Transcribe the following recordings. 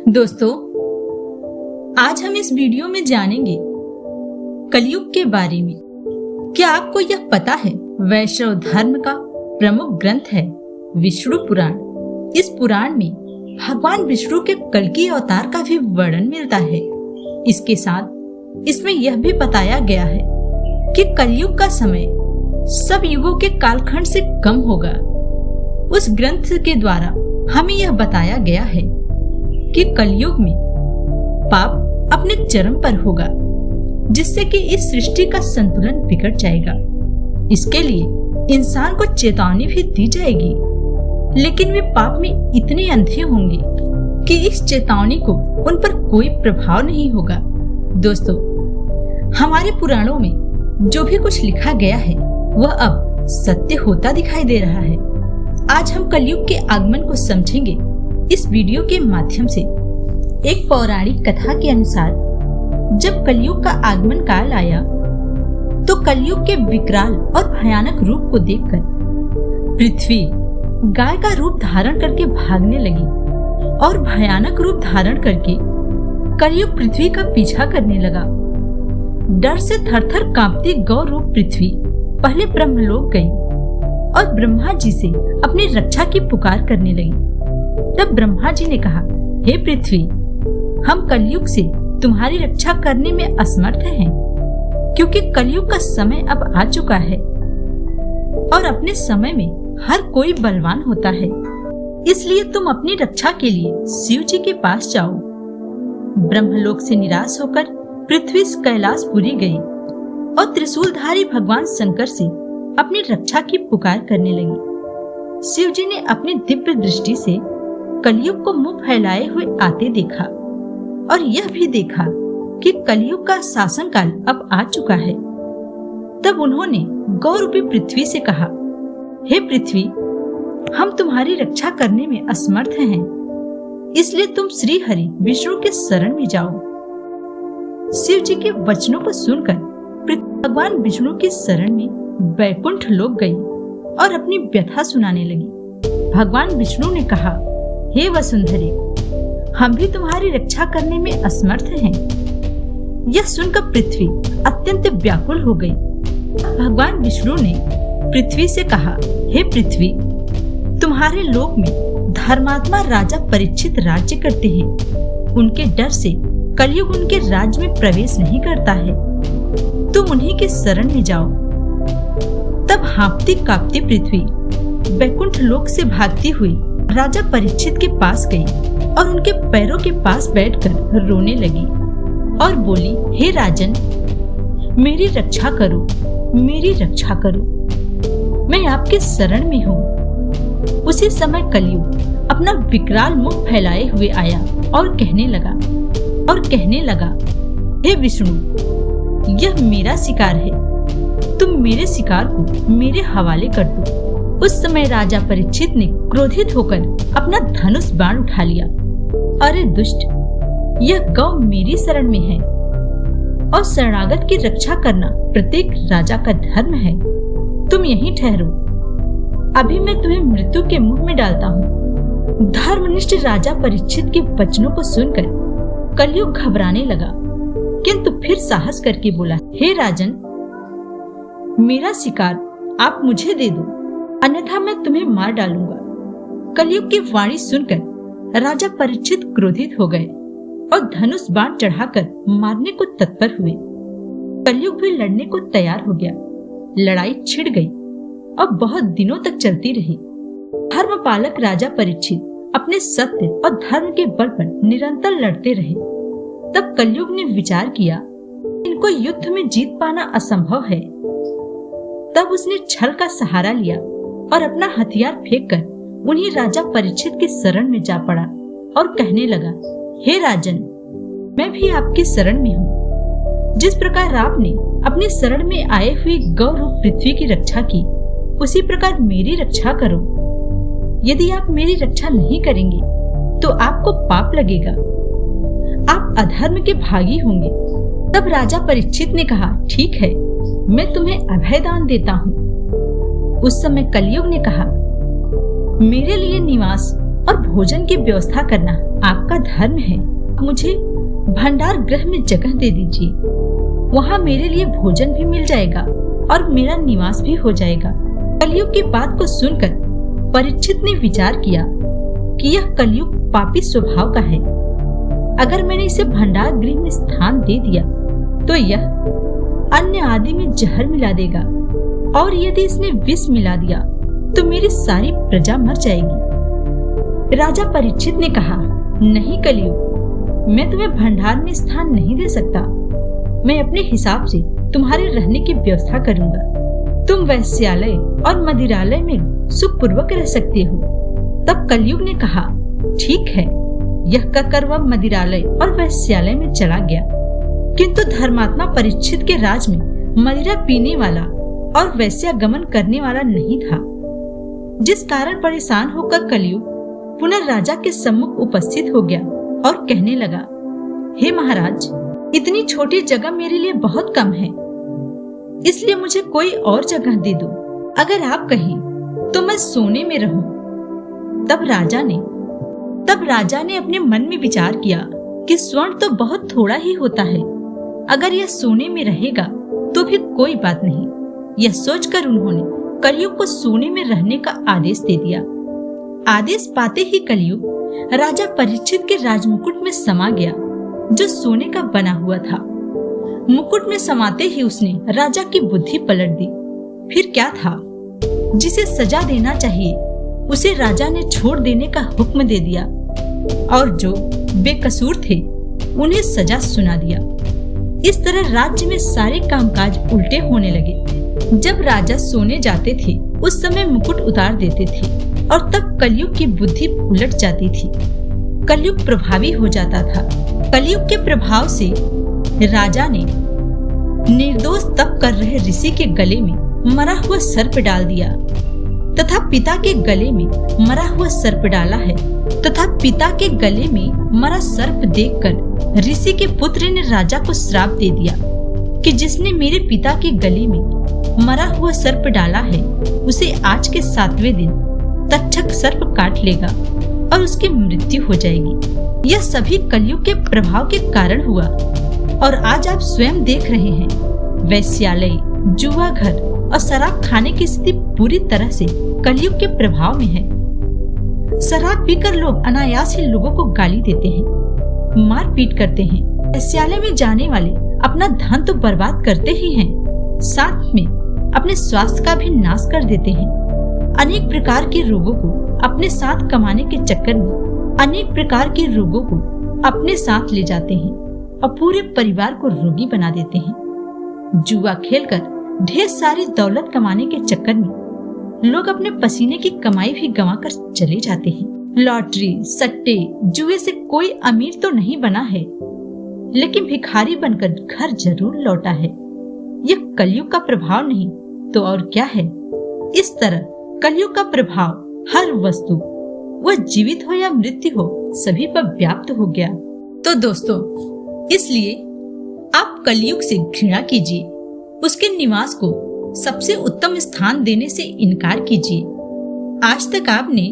दोस्तों, आज हम इस वीडियो में जानेंगे कलयुग के बारे में। क्या आपको यह पता है, वैष्णव धर्म का प्रमुख ग्रंथ है विष्णु पुराण। इस पुराण में भगवान विष्णु के कल्कि अवतार का भी वर्णन मिलता है। इसके साथ इसमें यह भी बताया गया है कि कलयुग का समय सब युगों के कालखंड से कम होगा। उस ग्रंथ के द्वारा हमें यह बताया गया है कि कलयुग में पाप अपने चरम पर होगा, जिससे कि इस सृष्टि का संतुलन बिगड़ जाएगा। इसके लिए इंसान को चेतावनी भी दी जाएगी, लेकिन वे पाप में इतने अंधे होंगे कि इस चेतावनी को उन पर कोई प्रभाव नहीं होगा। दोस्तों, हमारे पुराणों में जो भी कुछ लिखा गया है वह अब सत्य होता दिखाई दे रहा है। आज हम कलयुग के आगमन को समझेंगे इस वीडियो के माध्यम से। एक पौराणिक कथा के अनुसार जब कलयुग का आगमन काल आया तो कलयुग के विकराल और भयानक रूप को देखकर पृथ्वी गाय का रूप धारण करके भागने लगी और भयानक रूप धारण करके कलयुग पृथ्वी का पीछा करने लगा। डर से थरथर कांपती गौ रूप पृथ्वी पहले ब्रह्मलोक गई और ब्रह्मा जी से अपनी रक्षा की पुकार करने लगी। तब ब्रह्मा जी ने कहा, हे पृथ्वी, हम कलयुग से तुम्हारी रक्षा करने में असमर्थ हैं, क्योंकि कलयुग का समय अब आ चुका है और अपने समय में हर कोई बलवान होता है। इसलिए तुम अपनी रक्षा के लिए शिव जी के पास जाओ। ब्रह्मलोक से निराश होकर पृथ्वी कैलाशपुरी गई और त्रिशूलधारी भगवान शंकर से अपनी रक्षा की पुकार करने लगी। शिव जी ने अपनी दिव्य दृष्टि से कलयुग को मुंह फैलाए हुए आते देखा और यह भी देखा कि कलयुग का शासन काल अब आ चुका है। तब उन्होंने गौ रूपी पृथ्वी से कहा, हे पृथ्वी, हम तुम्हारी रक्षा करने में असमर्थ हैं, इसलिए तुम श्री हरि विष्णु के शरण में जाओ। शिव जी के वचनों को सुनकर भगवान विष्णु के शरण में वैकुंठ लोक गई और अपनी व्यथा सुनाने लगी। भगवान विष्णु ने कहा, हे वसुंधरे, हम भी तुम्हारी रक्षा करने में असमर्थ हैं। यह सुनकर पृथ्वी अत्यंत व्याकुल हो गई। भगवान विष्णु ने पृथ्वी से कहा, हे पृथ्वी, तुम्हारे लोक में धर्मात्मा राजा परीक्षित राज्य करते हैं। उनके डर से कलयुग उनके राज्य में प्रवेश नहीं करता है। तुम उन्हीं के शरण में जाओ। तब हाँफती कांपती पृथ्वी वैकुंठ लोक से भागती हुई राजा परीक्षित के पास गई और उनके पैरों के पास बैठकर रोने लगी और बोली, हे राजन, मेरी रक्षा करो, मेरी रक्षा करो, मैं आपके शरण में हूँ। उसी समय कलयुग अपना विकराल मुख फैलाए हुए आया और कहने लगा, हे विष्णु, यह मेरा शिकार है, तुम मेरे शिकार को मेरे हवाले कर दो। उस समय राजा परीक्षित ने क्रोधित होकर अपना धनुष बाण उठा लिया। अरे दुष्ट, यह गौ मेरी शरण में है और शरणागत की रक्षा करना प्रत्येक राजा का धर्म है। तुम यहीं ठहरो, अभी मैं तुम्हें मृत्यु के मुंह में डालता हूँ। धर्मनिष्ठ राजा परीक्षित के वचनों को सुनकर कलयुग घबराने लगा, किंतु फिर साहस करके बोला, हे राजन, मेरा शिकार आप मुझे दे दो, अन्यथा मैं तुम्हें मार डालूंगा। कलयुग की वाणी सुनकर राजा परीक्षित क्रोधित हो गए और धनुष बाण चढ़ाकर मारने को तत्पर हुए। कलयुग भी लड़ने को तैयार हो गया। लड़ाई छिड़ गई और बहुत दिनों तक चलती रही। धर्मपालक राजा परीक्षित अपने सत्य और धर्म के बल पर निरंतर लड़ते रहे। तब कलयुग ने विचार किया, इनको युद्ध में जीत पाना असंभव है। तब उसने छल का सहारा लिया और अपना हथियार फेंककर उन्हीं राजा परीक्षित के शरण में जा पड़ा और कहने लगा, हे राजन, मैं भी आपके शरण में हूँ। जिस प्रकार आपने अपने शरण में आए हुए गौ रूप पृथ्वी की रक्षा की, उसी प्रकार मेरी रक्षा करो। यदि आप मेरी रक्षा नहीं करेंगे तो आपको पाप लगेगा, आप अधर्म के भागी होंगे। तब राजा परीक्षित ने कहा, ठीक है, मैं तुम्हें अभय दान देता हूँ। उस समय कलयुग ने कहा, मेरे लिए निवास और भोजन की व्यवस्था करना आपका धर्म है। मुझे भंडार गृह में जगह दे दीजिए, वहाँ मेरे लिए भोजन भी मिल जाएगा और मेरा निवास भी हो जाएगा। कलयुग की बात को सुनकर परीक्षित ने विचार किया कि यह कलयुग पापी स्वभाव का है। अगर मैंने इसे भंडार गृह में स्थान दे दिया तो यह अन्य आदि में जहर मिला देगा, और यदि इसने विष मिला दिया तो मेरी सारी प्रजा मर जाएगी। राजा परीक्षित ने कहा, नहीं कलयुग, मैं तुम्हें भंडार में स्थान नहीं दे सकता। मैं अपने हिसाब से तुम्हारे रहने की व्यवस्था करूंगा। तुम वैश्यालय और मदिरालय में सुखपूर्वक रह सकते हो। तब कलयुग ने कहा, ठीक है। यह कहकर वह मदिरालय और वैश्यालय में चला गया। किंतु धर्मात्मा परीक्षित के राज में मदिरा पीने वाला और वैश्यागमन करने वाला नहीं था, जिस कारण परेशान होकर कलयुग पुनः राजा के सम्मुख उपस्थित हो गया और कहने लगा, हे महाराज, इतनी छोटी जगह मेरे लिए बहुत कम है, इसलिए मुझे कोई और जगह दे दो। अगर आप कहें तो मैं सोने में रहूं। तब राजा ने अपने मन में विचार किया कि स्वर्ण तो बहुत थोड़ा ही होता है, अगर यह सोने में रहेगा तो भी कोई बात नहीं। यह सोचकर उन्होंने कलयुग को सोने में रहने का आदेश दे दिया। आदेश पाते ही कलयुग राजा परीक्षित के राजमुकुट में समा गया, जो सोने का बना हुआ था। मुकुट में समाते ही उसने राजा की बुद्धि पलट दी। फिर क्या था? जिसे सजा देना चाहिए उसे राजा ने छोड़ देने का हुक्म दे दिया, और जो बेकसूर थे उन्हें सजा सुना दिया। इस तरह राज्य में सारे कामकाज उल्टे होने लगे। जब राजा सोने जाते थे उस समय मुकुट उतार देते थे, और तब कलयुग की बुद्धि उलट जाती थी। कलयुग प्रभावी हो जाता था। कलयुग के प्रभाव से राजा ने निर्दोष तप कर रहे ऋषि के गले में मरा हुआ सर्प डाल दिया, तथा पिता के गले में मरा हुआ सर्प डाला है। तथा पिता के गले में मरा सर्प देखकर ऋषि के पुत्र ने राजा को श्राप दे दिया कि जिसने मेरे पिता के गले में मरा हुआ सर्प डाला है, उसे आज के 7वें दिन तक्षक सर्प काट लेगा और उसकी मृत्यु हो जाएगी। यह सभी कलयुग के प्रभाव के कारण हुआ, और आज आप स्वयं देख रहे हैं वैश्यालय, जुआ घर और शराब खाने की स्थिति पूरी तरह से कलयुग के प्रभाव में है। शराब पीकर लोग अनायास ही लोगों को गाली देते हैं, मारपीट करते हैं। वैश्यालय में जाने वाले अपना धन तो बर्बाद करते ही हैं, साथ में अपने स्वास्थ्य का भी नाश कर देते हैं। अनेक प्रकार के रोगों को अपने साथ कमाने के चक्कर में अनेक प्रकार के रोगों को अपने साथ ले जाते हैं और पूरे परिवार को रोगी बना देते हैं। जुआ खेलकर ढेर सारी दौलत कमाने के चक्कर में लोग अपने पसीने की कमाई भी गंवाकर चले जाते हैं। लॉटरी, सट्टे, जुए से कोई अमीर तो नहीं बना है, लेकिन भिखारी बनकर घर जरूर लौटा है। यह कलयुग का प्रभाव नहीं तो और क्या है। इस तरह कलयुग का प्रभाव हर वस्तु, वह जीवित हो या मृत्यु हो, सभी पर व्याप्त हो गया। तो दोस्तों, इसलिए आप कलयुग से घृणा कीजिए, उसके निवास को सबसे उत्तम स्थान देने से इनकार कीजिए। आज तक आपने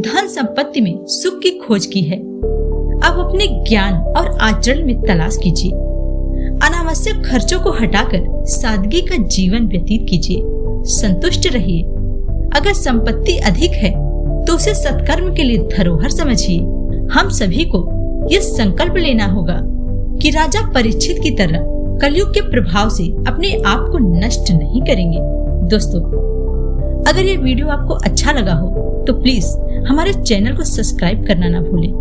धन संपत्ति में सुख की खोज की है, अब अपने ज्ञान और आचरण में तलाश कीजिए। अनावश्यक खर्चों को हटाकर सादगी का जीवन व्यतीत कीजिए। संतुष्ट रहिए। अगर संपत्ति अधिक है तो उसे सत्कर्म के लिए धरोहर समझिए। हम सभी को यह संकल्प लेना होगा कि राजा परीक्षित की तरह कलयुग के प्रभाव से अपने आप को नष्ट नहीं करेंगे। दोस्तों, अगर ये वीडियो आपको अच्छा लगा हो तो प्लीज हमारे चैनल को सब्सक्राइब करना ना भूलें।